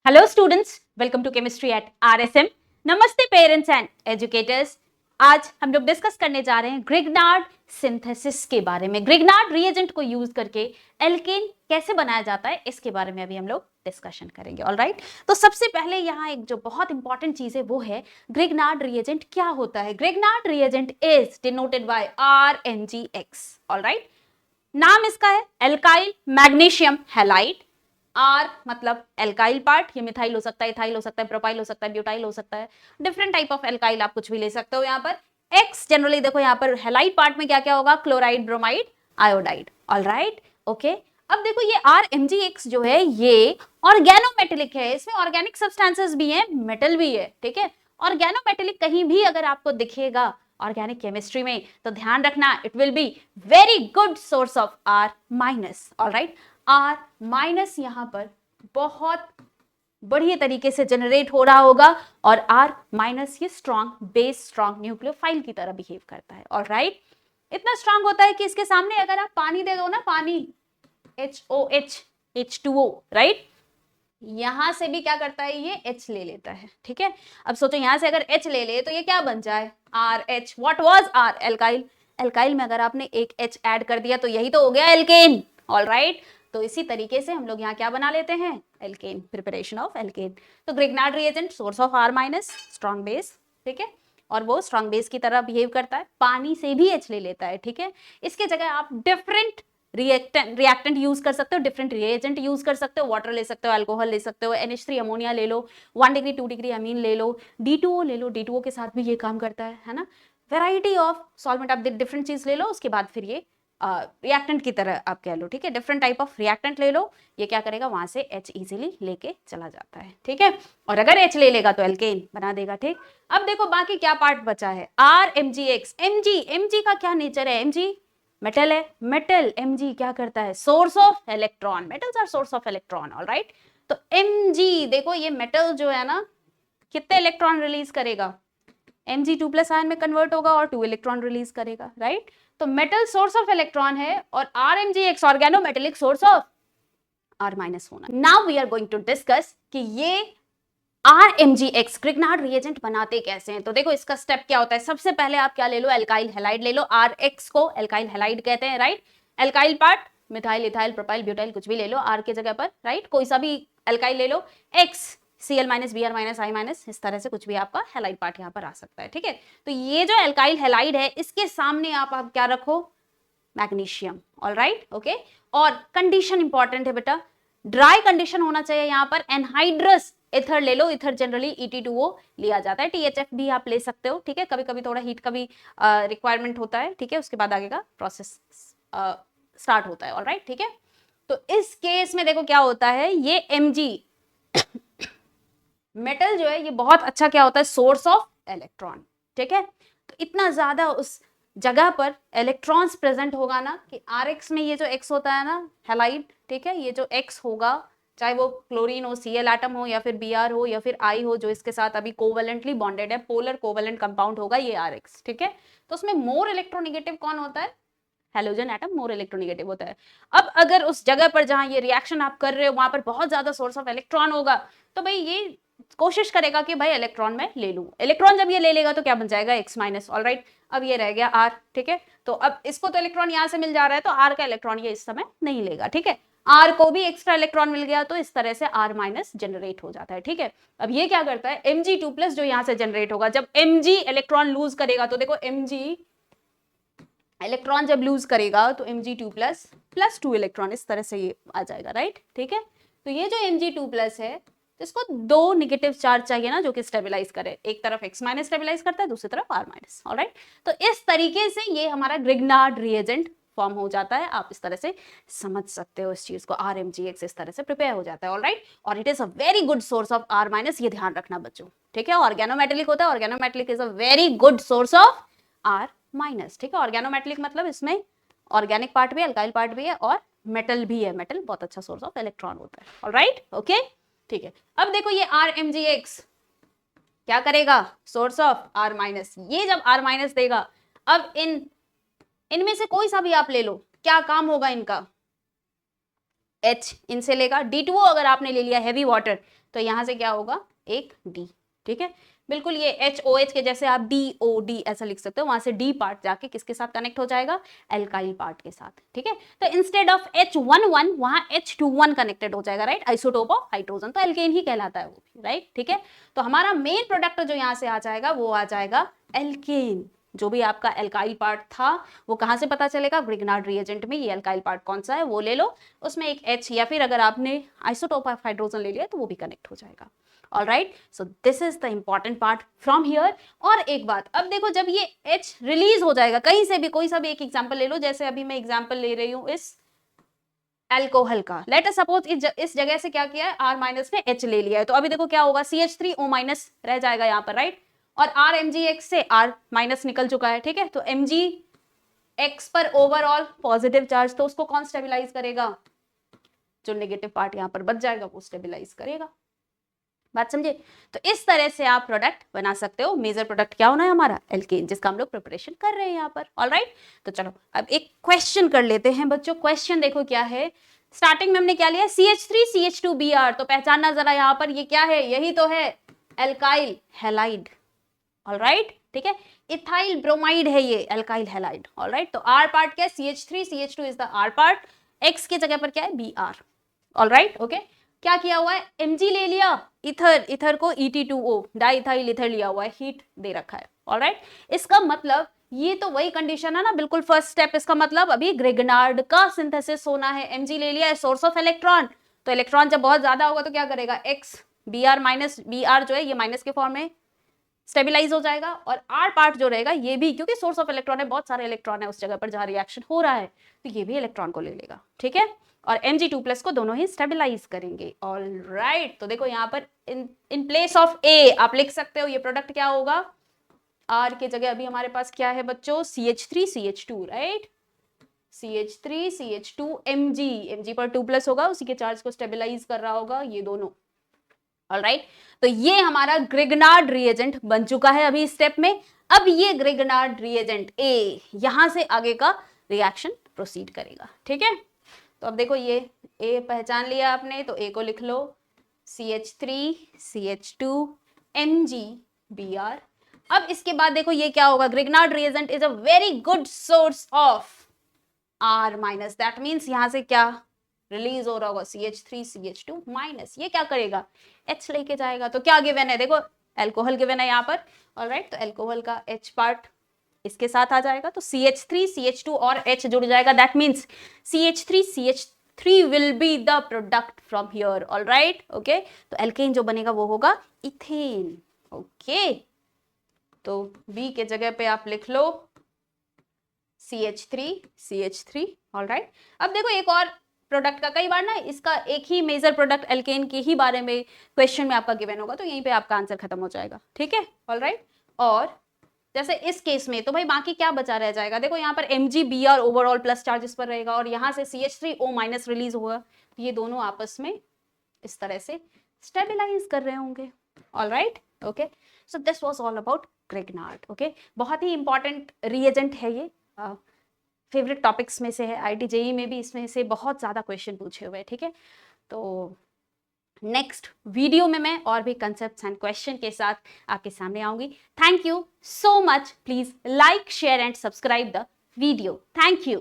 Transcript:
Hello students, welcome to chemistry at RSM. नमस्ते parents and educators. आज हम लोग डिस्कस करने जा रहे हैं ग्रिग्नार्ड सिंथेसिस के बारे में। ग्रिग्नार्ड रिएजेंट को यूज करके एल्केन कैसे बनाया जाता है इसके बारे में अभी हम लोग डिस्कशन करेंगे। ऑलराइट, तो सबसे पहले यहाँ एक जो बहुत इंपॉर्टेंट चीज है वो है ग्रिग्नार्ड रिएजेंट क्या होता है। Grignard reagent is denoted by RMgX। Alright, नाम इसका है एल्काइल मैग्नीशियम हैलाइड। आर मतलब एल्काइल पार्ट, ये मिथाइल हो सकता है, इथाइल हो सकता है, प्रोपाइल हो सकता है, ब्यूटाइल हो सकता है, डिफरेंट टाइप ऑफ एल्काइल आप कुछ भी ले सकते हो। यहाँ पर एक्स जनरली देखो यहाँ पर हैलाइड पार्ट में क्या क्या होगा, chloride, bromide, iodide. Alright, okay. अब देखो ये RMgX जो है ये ऑर्गेनोमेटेलिक है, इसमें ऑर्गेनिक सब्सटेंसेस भी हैं, मेटल भी है, ठीक है। ऑर्गेनोमेटेलिक कहीं भी अगर आपको दिखेगा ऑर्गेनिक केमिस्ट्री में तो ध्यान रखना it will be very good source of R minus. Alright, R minus यहां पर बहुत बढ़िया तरीके से जनरेट हो रहा होगा और R माइनस ये स्ट्रॉन्ग बेस, स्ट्रॉन्ग न्यूक्लियोफाइल की तरह बिहेव करता है। ऑलराइट, इतना स्ट्रॉन्ग होता है कि इसके सामने अगर आप पानी दे दो ना, पानी HOH H2O, राइट, यहां से भी क्या करता है ये H ले लेता है, ठीक है। अब सोचो यहां से अगर H ले ले तो ये क्या बन जाए, RH। What was R? Alkyl. Alkyl में अगर आपने एक H ऐड कर दिया तो यही तो हो गया एल्केन। ऑलराइट, तो इसी तरीके से हम लोग यहाँ क्या बना लेते हैं, एल्केन, प्रिपरेशन ऑफ एल्केन। तो Grignard reagent source of R minus, strong base, ठीक है, और वो स्ट्रॉन्ग बेस की तरह बिहेव करता है, पानी से भी H ले लेता है, ठीक है। इसके जगह आप डिफरेंट रिएक्टेंट यूज कर सकते हो, डिफरेंट रिएजेंट यूज कर सकते हो, वाटर ले सकते हो, अल्कोहल ले सकते हो, NH3 अमोनिया ले लो, 1 डिग्री 2 डिग्री अमीन ले लो, D2O ले लो, D2O के साथ भी ये काम करता है ना। वेराइटी ऑफ सॉल्वेंट आप डिफरेंट चीज ले लो, उसके बाद फिर ये रिएक्टेंट की तरह आप कह लो, ठीक है। डिफरेंट टाइप ऑफ रिएक्टेंट ले लो, ये क्या करेगा वहां से H इजीली लेके चला जाता है, ठीक है। और अगर H ले लेगा तो एल्केन बना देगा, ठीक। अब देखो बाकी क्या पार्ट बचा है, RMgX। Mg का क्या नेचर है, Mg मेटल है, मेटल Mg क्या करता है, source of electron, metals are source of electron. Alright, तो Mg देखो ये मेटल जो है ना कितने इलेक्ट्रॉन रिलीज करेगा, Mg2+ आयन में कन्वर्ट होगा और 2 इलेक्ट्रॉन रिलीज करेगा, राइट। तो मेटल सोर्स ऑफ इलेक्ट्रॉन है और RMgX organometallic source of R minus होना। Now we are going to discuss कि ये RMgX ग्रिग्नार्ड रिएजेंट बनाते कैसे हैं। तो देखो इसका स्टेप क्या होता है, सबसे पहले आप क्या ले लो, एल्काइल हैलाइड ले लो, RX को एल्काइल हैलाइड कहते हैं, right. Alkyl part methyl, ethyl, propyl, butyl कुछ भी ले लो R के जगह पर, राइट, कोई सा भी एल्काइल ले लो, X Cl minus, Br minus, I minus, इस तरह से कुछ भी आपका हैलाइड पार्ट यहाँ पर आ सकता है, ठीक है। तो ये जो एल्काइल हैलाइड है इसके सामने आप क्या रखो, मैग्नीशियम। Alright, okay. और कंडीशन इंपॉर्टेंट है बेटा, ड्राई कंडीशन होना चाहिए यहाँ पर, एनहाइड्रस इथर ले लो, इथर जनरली Et2O लिया जाता है, THF भी आप ले सकते हो, ठीक है। कभी कभी थोड़ा हीट का भी रिक्वायरमेंट होता है, ठीक है, उसके बाद आगे का प्रोसेस स्टार्ट होता है। ऑलराइट, ठीक है। तो इस केस में देखो क्या होता है, ये Mg मेटल जो है ये बहुत अच्छा क्या होता है, सोर्स ऑफ इलेक्ट्रॉन, ठीक है। तो इतना ज्यादा उस जगह पर इलेक्ट्रॉन्स प्रेजेंट होगा ना कि RX में ये जो X होता है ना हैलाइड, ठीक है, ये जो X होगा चाहे वो क्लोरीन हो, Cl एटम हो या फिर Br हो या फिर I हो जो इसके साथ अभी कोवेलेंटली बॉन्डेड है, पोलर कोवेलेंट कंपाउंड होगा ये RX, ठीक है। तो उसमें मोर इलेक्ट्रोनेगेटिव कौन होता है, हेलोजन एटम मोर इलेक्ट्रोनेगेटिव होता है। अब अगर उस जगह पर जहां ये रिएक्शन आप कर रहे हो वहां पर बहुत ज्यादा सोर्स ऑफ इलेक्ट्रॉन होगा तो भाई ये कोशिश करेगा कि भाई इलेक्ट्रॉन मैं ले लूं। इलेक्ट्रॉन जब ये ले लेगा तो क्या बन जाएगा, X माइनस। ऑलराइट, अब ये रह गया R, ठीक है। तो अब इसको तो इलेक्ट्रॉन यहां से मिल जा रहा है तो R का इलेक्ट्रॉन ये इस समय नहीं लेगा, ठीक है। R को भी एक्स्ट्रा इलेक्ट्रॉन मिल गया तो इस तरह से R माइनस जनरेट हो जाता है, ठीक है। अब ये क्या करता है, Mg2+ जो यहां से जनरेट होगा, जब Mg इलेक्ट्रॉन लूज करेगा तो देखो Mg इलेक्ट्रॉन जब लूज करेगा तो Mg2+ प्लस 2 इलेक्ट्रॉन इस तरह से ये आ जाएगा, राइट, ठीक है। तो ये जो Mg2+ है इसको 2 नेगेटिव चार्ज चाहिए ना जो कि स्टेबलाइज करे, एक तरफ X माइनस स्टेबलाइज करता है, दूसरी तरफ R माइनस। ऑलराइट, तो इस तरीके से ये हमारा ग्रिग्नार्ड रिएजेंट फॉर्म हो जाता है, आप इस तरह से समझ सकते हो इस चीज को, RMgX इस तरह से प्रिपेयर हो जाता है। ऑलराइट, और it is a very good source of R minus, ये ध्यान रखना बच्चों, ठीक है। ऑर्गेनोमेटेलिक होता है, organometallic is a very good source of R minus, ठीक है। ऑर्गेनोमेटेलिक मतलब इसमें ऑर्गेनिक पार्ट भी है, अल्काइल पार्ट भी है और मेटल भी है, मेटल बहुत अच्छा सोर्स ऑफ इलेक्ट्रॉन होता है। ऑलराइट, ओके, ठीक है। अब देखो ये RMgX क्या करेगा, सोर्स ऑफ R माइनस, ये जब R माइनस देगा, अब इनमें से कोई सा भी आप ले लो, क्या काम होगा इनका, H इनसे लेगा, D2O अगर आपने ले लिया हैवी वाटर तो यहाँ से क्या होगा, एक D, ठीक है। बिल्कुल ये HOH के जैसे आप DOD ऐसा लिख सकते हो, वहां से D पार्ट जाके किसके साथ कनेक्ट हो जाएगा, एल्काइल पार्ट के साथ, ठीक है। तो इंस्टेड ऑफ H11 वहां H21 कनेक्टेड हो जाएगा, राइट, आइसोटोप ऑफ हाइड्रोजन, तो एल्केन ही कहलाता है वो भी, राइट, ठीक है। तो हमारा मेन प्रोडक्ट जो यहाँ से आ जाएगा वो आ जाएगा एल्केन। जो भी आपका एल्काइल पार्ट था वो कहां से पता चलेगा, ग्रिग्नार्ड रिएजेंट में ये एल्काइल पार्ट कौन सा है वो ले लो, उसमें एक H या फिर अगर आपने आइसोटोप ऑफ हाइड्रोजन ले लिया तो वो भी कनेक्ट हो जाएगा। All right, so this is the important part from here. और एक बात, अब देखो जब ये H रिलीज हो जाएगा कहीं से भी, कोई सा भी एक एग्जाम्पल ले लो, जैसे अभी मैं एग्जाम्पल ले रही हूं इस एल्कोहल का, लेट अस सपोज इस जगह से क्या किया है, R माइनस ने H ले लिया है, तो अभी देखो क्या होगा, CH3O माइनस रह जाएगा यहाँ पर, राइट, और RMgX से R माइनस निकल चुका है, ठीक है। तो MgX पर ओवरऑल पॉजिटिव चार्ज, तो उसको कौन स्टेबलाइज करेगा, जो नेगेटिव पार्ट यहाँ पर बच जाएगा वो स्टेबलाइज करेगा। बात समझे। तो इस तरह से आप प्रोडक्ट बना सकते हो। मेजर प्रोडक्ट क्या होना है हमारा, एल्केन, जिसका हम लोग प्रिपरेशन कर रहे हैं यहाँ पर। ऑलराइट, तो चलो अब एक क्वेश्चन कर लेते हैं बच्चों। क्वेश्चन देखो क्या है, स्टार्टिंग में हमने क्या लिया, CH3CH2Br, तो पहचानना जरा यहाँ पर ये क्या है, यही तो है एल्काइल हैलाइड। ऑलराइट, ठीक है, इथाइल ब्रोमाइड है ये एल्काइल हैलाइड। ऑलराइट, तो R पार्ट क्या है, CH3CH2 is the R part, X की जगह पर क्या है, Br। ऑलराइट, ओके, क्या किया हुआ है, Mg ले लिया, इथर को ET2O डाइथाइल इथर लिया हुआ है, हीट दे रखा है। ऑलराइट, इसका मतलब ये तो वही कंडीशन है ना, बिल्कुल फर्स्ट स्टेप, इसका मतलब अभी ग्रिग्नार्ड का सिंथेसिस होना है। Mg ले लिया है, सोर्स ऑफ इलेक्ट्रॉन, तो इलेक्ट्रॉन जब बहुत ज्यादा होगा तो क्या करेगा, X Br माइनस Br जो है ये माइनस के फॉर्म में स्टेबलाइज हो जाएगा, और R पार्ट जो रहेगा ये भी, क्योंकि सोर्स ऑफ इलेक्ट्रॉन है, बहुत सारे इलेक्ट्रॉन है उस जगह पर जहां रिएक्शन हो रहा है, तो ये भी इलेक्ट्रॉन को ले लेगा, ठीक है, और Mg2+ को दोनों ही स्टेबलाइज करेंगे। ऑलराइट, तो देखो यहाँ पर इन प्लेस ऑफ A आप लिख सकते हो ये प्रोडक्ट क्या होगा, R की जगह अभी हमारे पास क्या है बच्चों, CH3CH2, राइट, CH3CH2 Mg पर 2+ होगा, उसी के चार्ज को स्टेबलाइज कर रहा होगा ये दोनों। ऑलराइट, तो ये हमारा ग्रिग्नार्ड रिएजेंट बन चुका है अभी स्टेप में। अब ये ग्रिग्नार्ड रिएजेंट A यहां से आगे का रिएक्शन प्रोसीड करेगा, ठीक है। तो अब देखो ये A पहचान लिया आपने, तो A को लिख लो CH3CH2 MgBr। अब इसके बाद देखो ये क्या होगा, Grignard reagent is a very good source of R minus, that means यहां से क्या रिलीज हो रहा होगा, CH3CH2 माइनस, ये क्या करेगा, H लेके जाएगा। तो क्या गिवन है, देखो एल्कोहल गिवन है यहाँ पर। ऑलराइट, तो एल्कोहल का H पार्ट इसके साथ आ जाएगा, तो CH3CH2 और H जुड़ जाएगा, that means CH3CH3 will be the product from here. Alright, okay, तो एल्केन जो बनेगा वो होगा इथेन। ओके, तो B के जगह पे आप लिख लो CH3CH3। ऑलराइट, अब देखो एक और प्रोडक्ट का, कई बार ना इसका एक ही मेजर प्रोडक्ट एल्केन के ही बारे में क्वेश्चन में आपका गिवन होगा, तो यहीं पे आपका आंसर खत्म हो जाएगा, ठीक है। ऑलराइट, और जैसे इस केस में तो भाई बाकी क्या बचा रह जाएगा, देखो यहाँ पर MgBr ओवरऑल प्लस चार्जेस पर रहेगा, और यहाँ से CH3O माइनस रिलीज होगा, ये दोनों आपस में इस तरह से स्टेबलाइज कर रहे होंगे। Alright, okay, so this was all about Grignard. Okay, बहुत ही इंपॉर्टेंट रिएजेंट है ये, फेवरेट टॉपिक्स में से है, IIT JEE में भी इसमें से बहुत ज़्यादा क्वेश्चन पूछे हुए हैं, ठीक है। तो नेक्स्ट वीडियो में मैं और भी कंसेप्ट्स एंड क्वेश्चन के साथ आपके सामने आऊंगी। Thank you so much, please like share and subscribe the video. Thank you.